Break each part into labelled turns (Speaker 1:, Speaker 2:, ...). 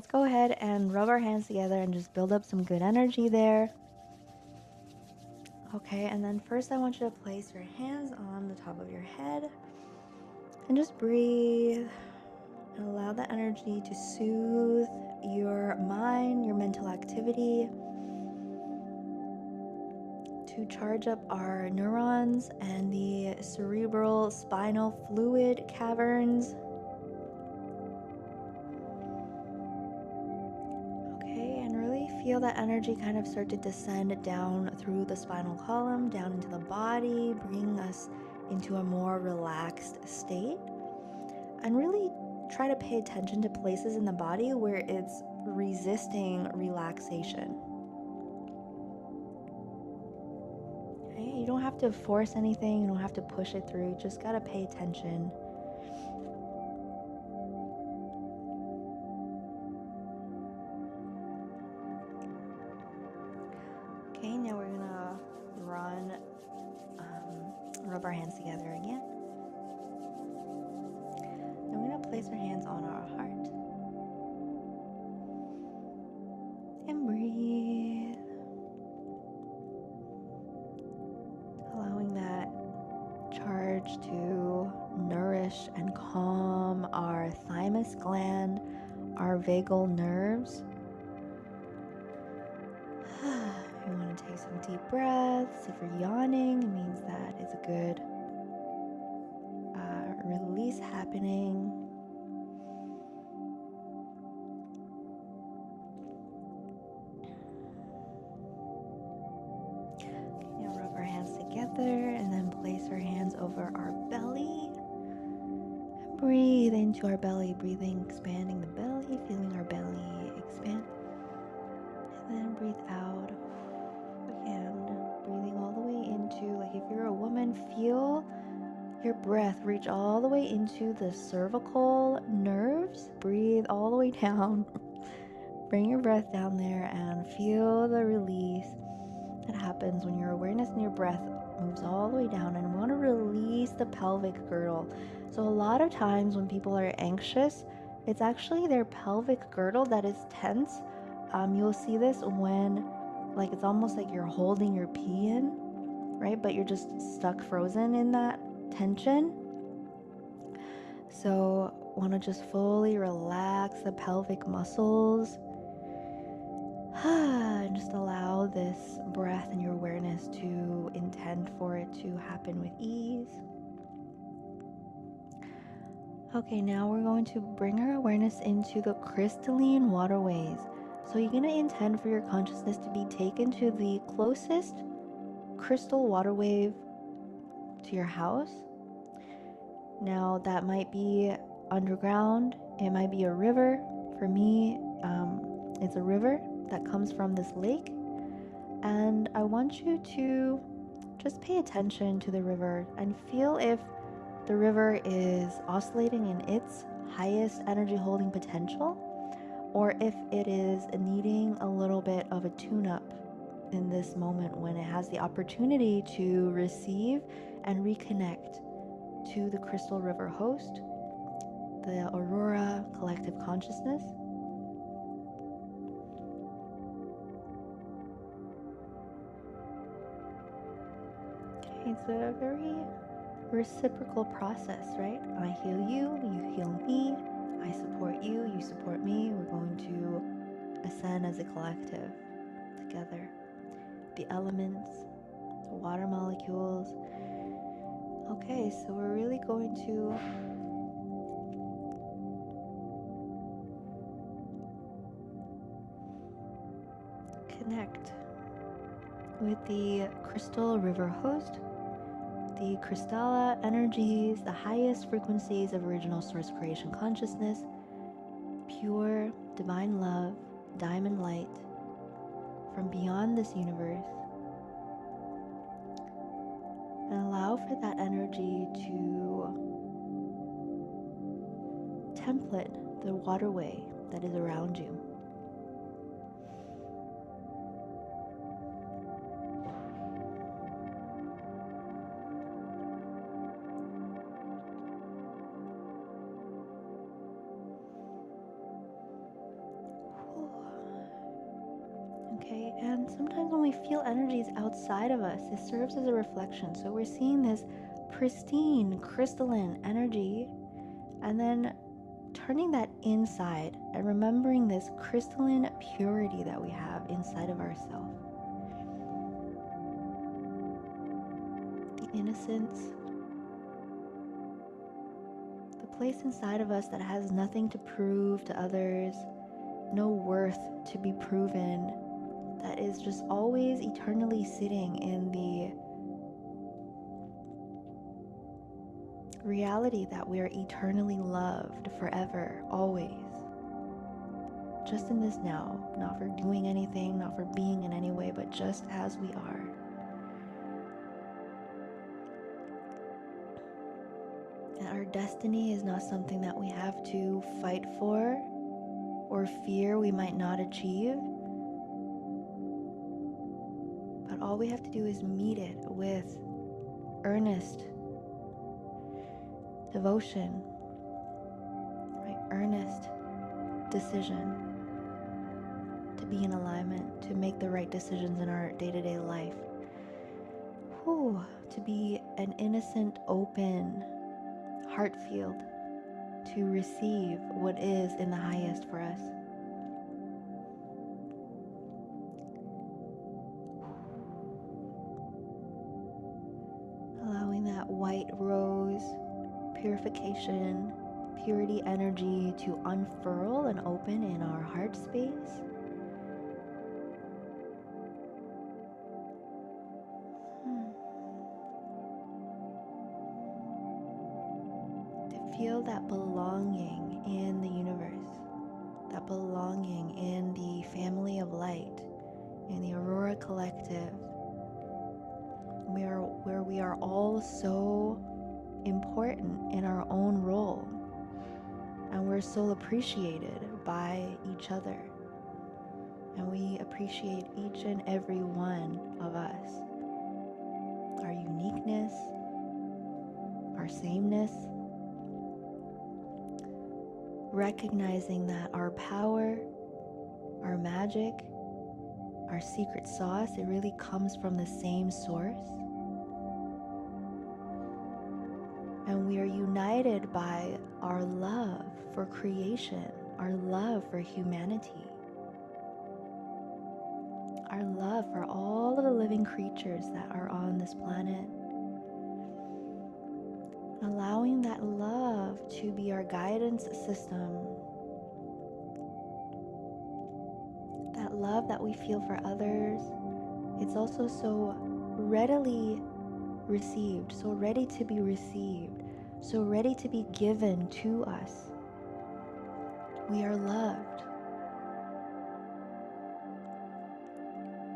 Speaker 1: let's go ahead and rub our hands together and just build up some good energy there. Okay, and then first I want you to place your hands on the top of your head and just breathe and allow the energy to soothe your mind, your mental activity, to charge up our neurons and the cerebral spinal fluid caverns. Okay, and really feel that energy kind of start to descend down through the spinal column, down into the body, bringing us into a more relaxed state. And really try to pay attention to places in the body where it's resisting relaxation. Okay, you don't have to force anything, you don't have to push it through, you just gotta pay attention. Okay, now we're gonna rub our hands together again. And we're gonna place our hands on our heart. And breathe. Allowing that charge to nourish and calm our thymus gland, our vagal nerves. You want to take some deep breaths. If you're yawning, it means that it's a good release happening. Okay, now rub our hands together and then place our hands over our belly. And breathe into our belly, breathing, expanding the belly, feeling our belly expand. And then breathe out. Again, breathing all the way into, like if you're a woman, feel your breath reach all the way into the cervical nerves. Breathe all the way down. Bring your breath down there and feel the release that happens when your awareness and your breath moves all the way down. And we want to release the pelvic girdle. So a lot of times when people are anxious, it's actually their pelvic girdle that is tense. You'll see this when, like, it's almost like you're holding your pee in, right? But you're just stuck frozen in that tension. So want to just fully relax the pelvic muscles and just allow this breath and your awareness to intend for it to happen with ease. Okay, now we're going to bring our awareness into the crystalline waterways. So you're going to intend for your consciousness to be taken to the closest crystal water wave to your house. Now that might be underground, it might be a river. For me, it's a river that comes from this lake. And I want you to just pay attention to the river and feel if the river is oscillating in its highest energy holding potential, or if it is needing a little bit of a tune-up in this moment when it has the opportunity to receive and reconnect to the crystal river host, the Aurora collective consciousness. Okay, it's a very reciprocal process, right? I heal you, you heal me, I support you, you support me. We're going to ascend as a collective together. The elements, the water molecules. Okay, so we're really going to connect with the crystal river host, the Crystalla energies, the highest frequencies of original source creation consciousness, pure divine love, diamond light from beyond this universe. And allow for that energy to template the waterway that is around you. Okay, and sometimes when we feel energies outside of us, it serves as a reflection. So we're seeing this pristine, crystalline energy, and then turning that inside and remembering this crystalline purity that we have inside of ourselves. The innocence, the place inside of us that has nothing to prove to others, no worth to be proven, that is just always eternally sitting in the reality that we are eternally loved forever, always. Just in this now, not for doing anything, not for being in any way, but just as we are. And our destiny is not something that we have to fight for or fear we might not achieve. But all we have to do is meet it with earnest devotion, right? Earnest decision to be in alignment, to make the right decisions in our day-to-day life. To be an innocent, open heart field to receive what is in the highest for us. Allowing that white rose, purification, purity energy to unfurl and open in our heart space. To feel that belonging in the universe, that belonging in the family of light, in the Aurora Collective, where we are all so important in our own role, and we're so appreciated by each other, and we appreciate each and every one of us, our uniqueness, our sameness, recognizing that our power, our magic, our secret sauce, it really comes from the same source. And we are united by our love for creation, our love for humanity, our love for all of the living creatures that are on this planet. Allowing that love to be our guidance system, that love that we feel for others, it's also so readily received, so ready to be received, so ready to be given to us. We are loved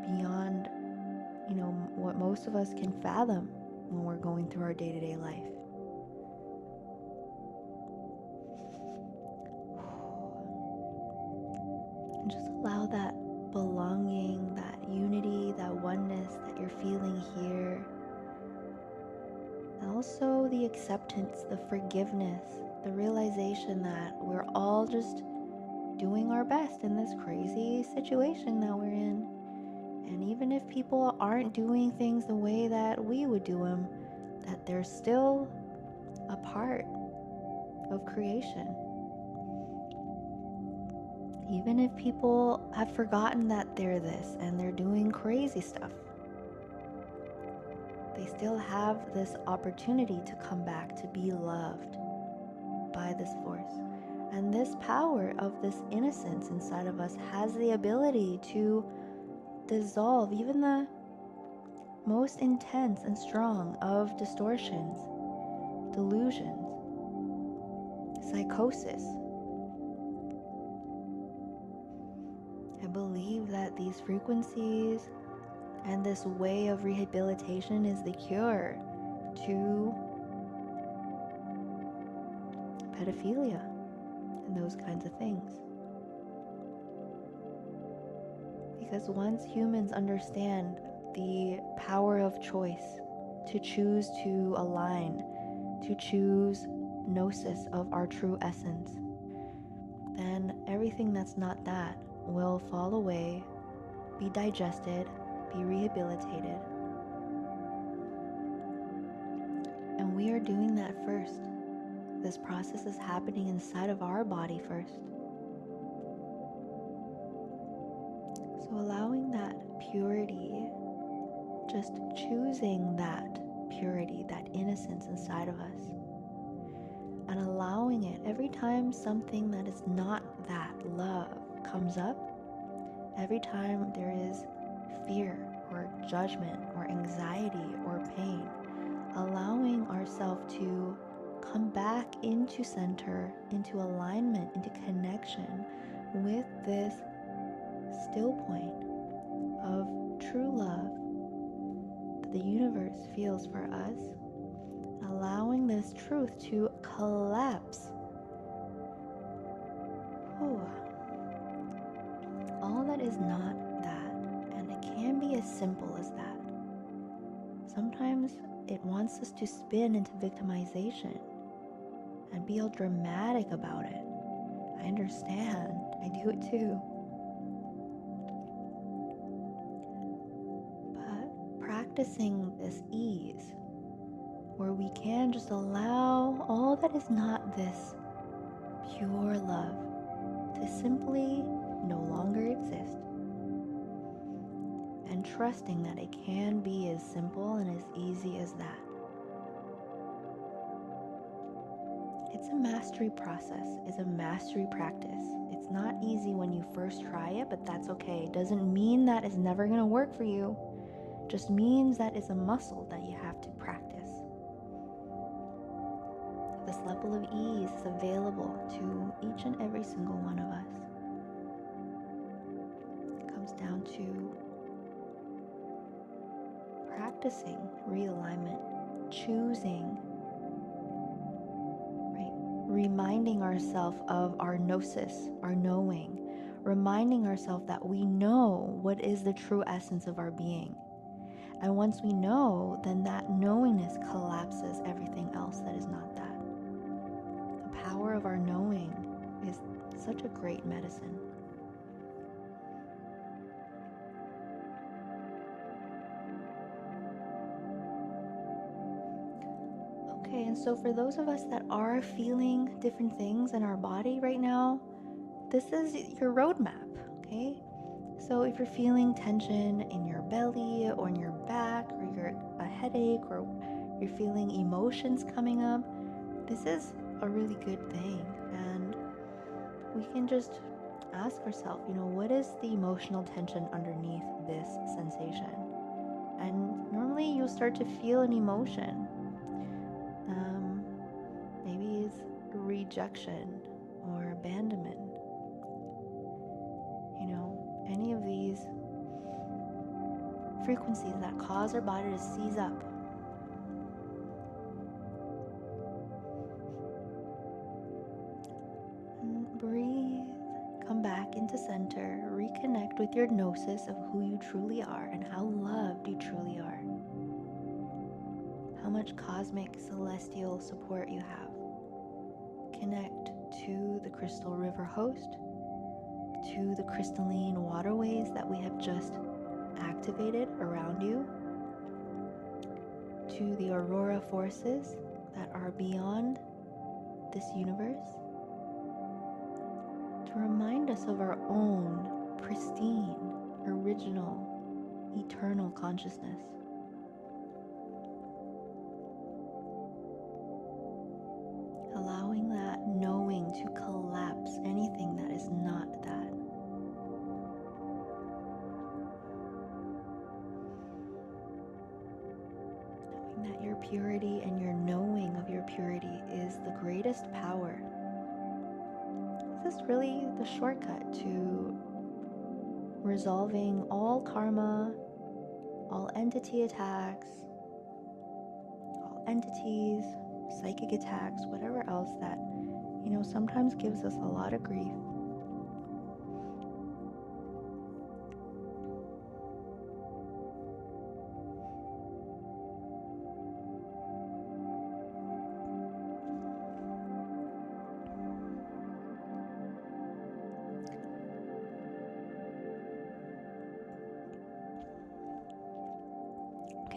Speaker 1: beyond, what most of us can fathom when we're going through our day-to-day life. And just allow that belonging, that unity, that oneness that you're feeling here. And also the acceptance, the forgiveness, the realization that we're all just doing our best in this crazy situation that we're in. And even if people aren't doing things the way that we would do them, that they're still a part of creation. Even if people have forgotten that they're this and they're doing crazy stuff, they still have this opportunity to come back to be loved by this force. And this power of this innocence inside of us has the ability to dissolve even the most intense and strong of distortions, delusions, psychosis. I believe that these frequencies and this way of rehabilitation is the cure to pedophilia and those kinds of things. Because once humans understand the power of choice, to choose to align, to choose gnosis of our true essence, then everything that's not that will fall away be digested, be rehabilitated. And we are doing that first. This process is happening inside of our body first. So allowing that purity, just choosing that purity, that innocence inside of us, and allowing it every time something that is not that love comes up, every time there is fear or judgment or anxiety or pain, allowing ourselves to come back into center, into alignment, into connection with this still point of true love that the universe feels for us, allowing this truth to collapse. Ooh. All that is not that, and it can be as simple as that. Sometimes it wants us to spin into victimization and be all dramatic about it. I understand, I do it too. But practicing this ease, where we can just allow all that is not this pure love to simply no longer exist, and trusting that it can be as simple and as easy as that. It's a mastery process, it's a mastery practice. It's not easy when you first try it, but that's okay. It doesn't mean that it's never going to work for you. It just means that it's a muscle that you have to practice. This level of ease is available to each and every single one of us. It comes down to practicing realignment, choosing, right? Reminding ourselves of our gnosis, our knowing, reminding ourselves that we know what is the true essence of our being. And once we know, then that knowingness collapses everything else that is not that. The power of our knowing is such a great medicine. Okay, and so for those of us that are feeling different things in our body right now, this is your roadmap, okay? So if you're feeling tension in your belly or in your back, or you're a headache, or you're feeling emotions coming up, this is a really good thing. And we can just ask ourselves, what is the emotional tension underneath this sensation? And normally you'll start to feel an emotion. Maybe it's rejection or abandonment. Any of these frequencies that cause our body to seize up. And breathe, come back into center, reconnect with your gnosis of who you truly are and how loved you truly are. How much cosmic celestial support you have. Connect to the crystal river host, to the crystalline waterways that we have just activated around you, to the aurora forces that are beyond this universe, to remind us of our own pristine, original, eternal consciousness. Allowing that knowing to collapse anything that is not that. Knowing that your purity and your knowing of your purity is the greatest power. This is really the shortcut to resolving all karma, all entity attacks, all entities, psychic attacks, whatever else that, sometimes gives us a lot of grief.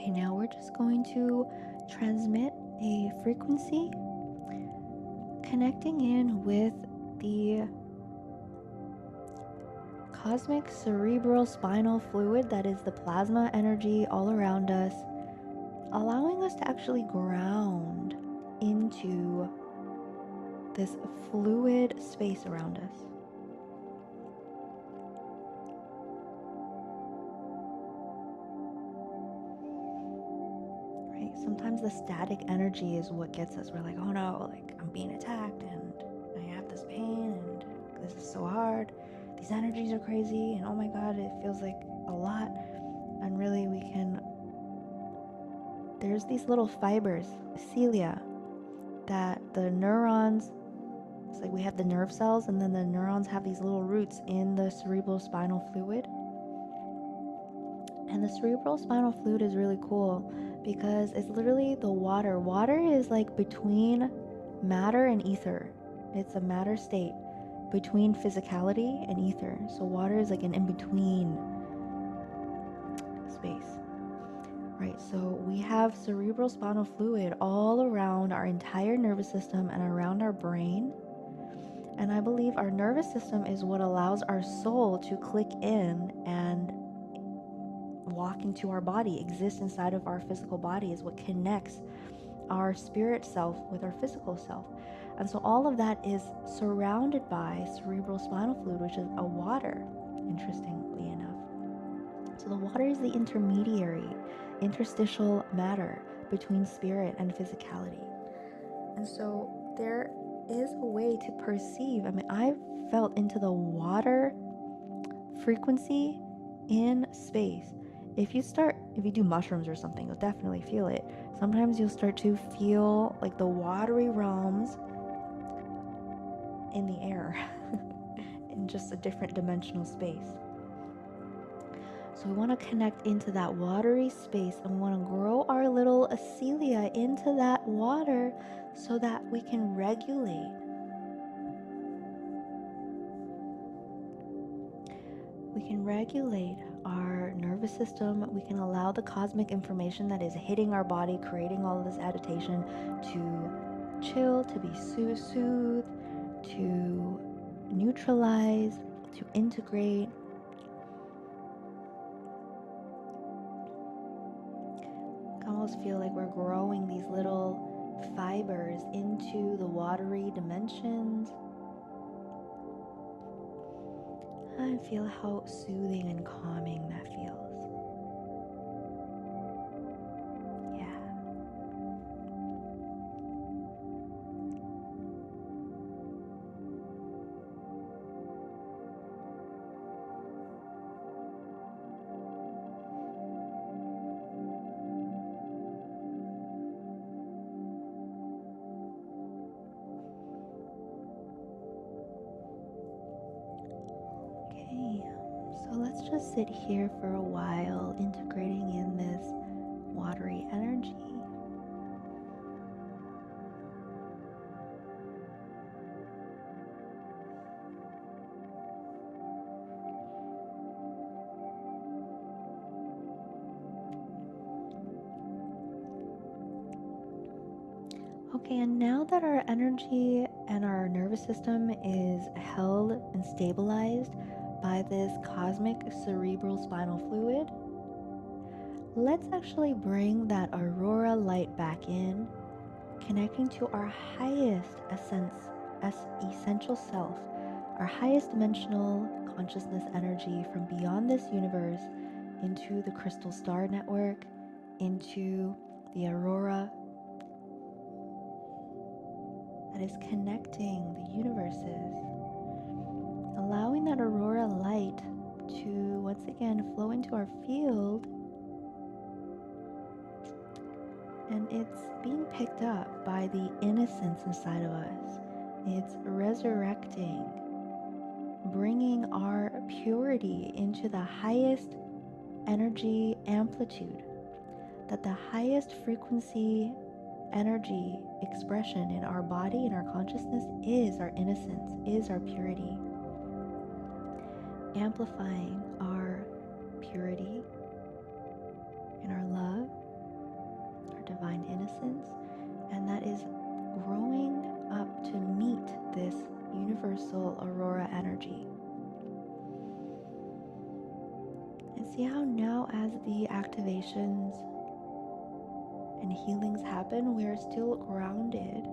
Speaker 1: Okay, now we're just going to transmit a frequency connecting in with the cosmic cerebral spinal fluid that is the plasma energy all around us, allowing us to actually ground into this fluid space around us. Right? Sometimes the static energy is what gets us. We're like, oh no, like I'm being attacked and I have this pain and this is so hard. These energies are crazy and oh my god, it feels like a lot. And really there's these little fibers, cilia, that the neurons, it's like we have the nerve cells and then the neurons have these little roots in the cerebral spinal fluid. And the cerebral spinal fluid is really cool because it's literally the water. Water is like between matter and ether. It's a matter state between physicality and ether. So water is like an in-between space. Right, so we have cerebral spinal fluid all around our entire nervous system and around our brain. And I believe our nervous system is what allows our soul to click in and walk into our body, exist inside of our physical body, is what connects our spirit self with our physical self. And so all of that is surrounded by cerebral spinal fluid, which is a water, interestingly enough. So the water is the intermediary, interstitial matter between spirit and physicality. And so there is a way to perceive. I mean, I've felt into the water frequency in space. If you do mushrooms or something, you'll definitely feel it. Sometimes you'll start to feel like the watery realms in the air in just a different dimensional space. So we want to connect into that watery space and we want to grow our little cilia into that water so that we can regulate. We can regulate our nervous system. We can allow the cosmic information that is hitting our body, creating all of this agitation, to chill, to be soothed, to neutralize, to integrate. I almost feel like we're growing these little fibers into the watery dimensions. I feel how soothing and calming that feels. Yeah. Okay, so let's just sit here for a while, integrating in this watery energy. Okay, and now that our energy and our nervous system is held and stabilized by this cosmic cerebral spinal fluid, let's actually bring that aurora light back in, connecting to our highest essential self, our highest dimensional consciousness energy from beyond this universe into the crystal star network, into the aurora that is connecting the universes, allowing that aurora light to once again flow into our field. And it's being picked up by the innocence inside of us. It's resurrecting, bringing our purity into the highest energy amplitude, that the highest frequency energy expression in our body and our consciousness is our innocence, is our purity. Amplifying our purity and our love See how now, as the activations and healings happen, we are still grounded.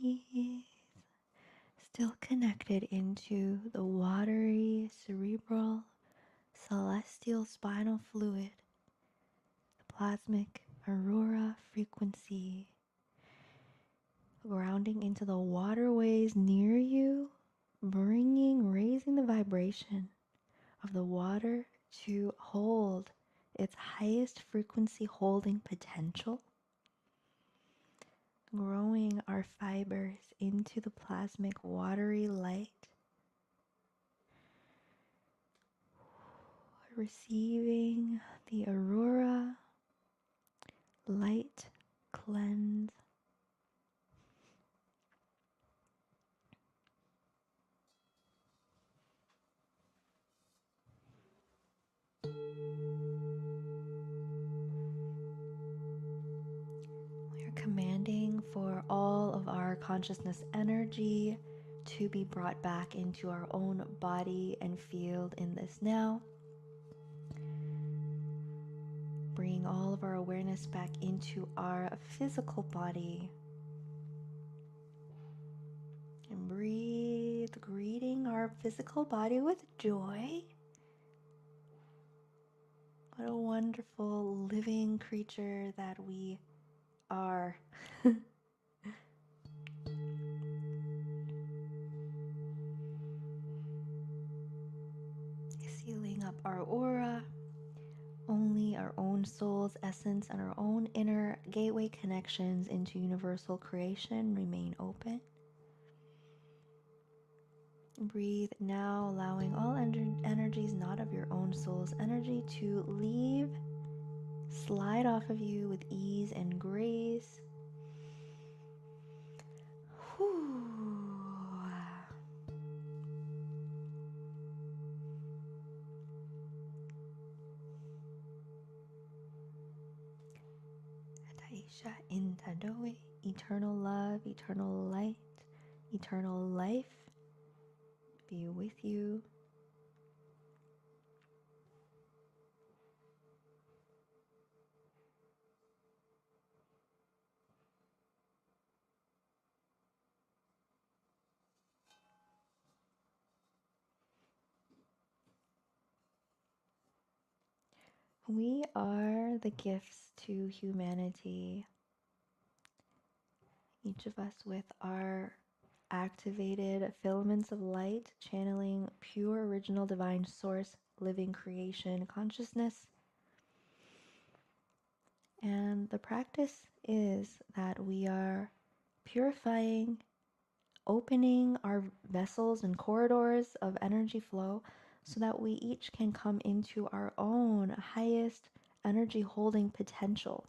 Speaker 1: breathe. Still connected into the watery, cerebral, celestial spinal fluid, the plasmic aurora frequency, grounding into the waterways near you, raising the vibration of the water to hold its highest frequency holding potential, growing our fibers into the plasmic watery light, receiving the aurora light cleanse. We are commanding for all of our consciousness energy to be brought back into our own body and field in this now. Bring all of our awareness back into our physical body. And breathe, greeting our physical body with joy. What a wonderful living creature that we are. Sealing up our aura. Only our own soul's essence and our own inner gateway connections into universal creation remain open. Breathe now, allowing all energies not of your own soul's energy to leave, slide off of you with ease and grace. Whew. Taisha Intadoe, eternal love, eternal light, eternal life be with you. We are the gifts to humanity. Each of us with our activated filaments of light, channeling pure original divine source, living creation consciousness. And the practice is that we are purifying, opening our vessels and corridors of energy flow so that we each can come into our own highest energy holding potential.